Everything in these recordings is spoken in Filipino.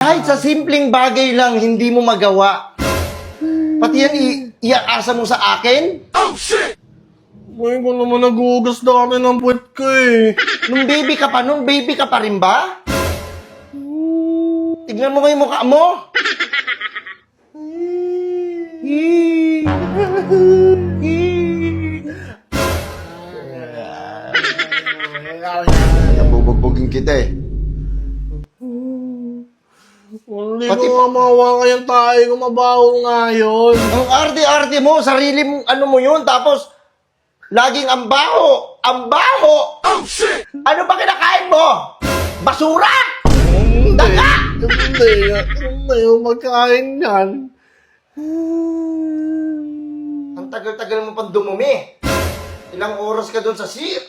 Kahit sa simpleng bagay lang, hindi mo magawa. Pati yan, iakasa mo sa akin? Ngayon ko naman nagugas dati ng puwet ko eh. Nung baby ka pa rin ba? Tignan mo nga yung mukha mo. Nabubugbugin kita eh. Hindi Pati- ko nga mahawakan yung tayo ko, mabaho nga yun. Ang arte-arte mo, sarili mong ano mo yun, tapos laging ang baho! Ang baho! Ano ba kinakain mo? Basura! Daga! Hindi yung magkain yan. Ang tagal-tagal mo pang dumumi. Ilang oras ka doon sa sip.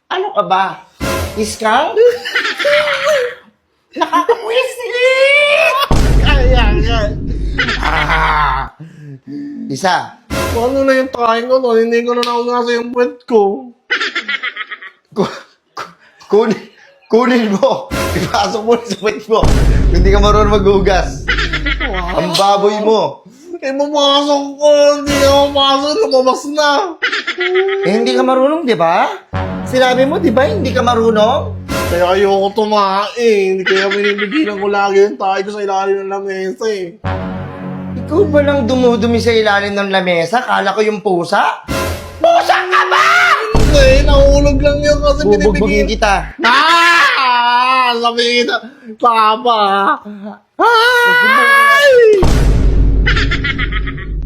Ano ka ba? Iskang? Nakakapwisit! Isa. Ano na yung tayo ko no? Hindi ko na naungasa yung puwet ko. Kunin mo. Ipasok mo sa puwet mo. Hindi ka marunong maghugas. Ang baboy mo. Eh, mamasok ko. Hindi ako masok. Lumabas na. Eh, hindi ka marunong, di ba? Sinabi mo, di ba, hindi ka marunong? Kaya ayoko tumain. Kaya binibigilan ko lagi yung tayo ko sa ilalim ng lamesa eh. Ikaw ba lang dumudumi sa ilalim ng lamesa? Kala ko yung pusa? Pusa ka ba? Hindi, nahulog lang yun kasi Bubugbugin binibigilan. kita. Sabi kita. Papa. Ay!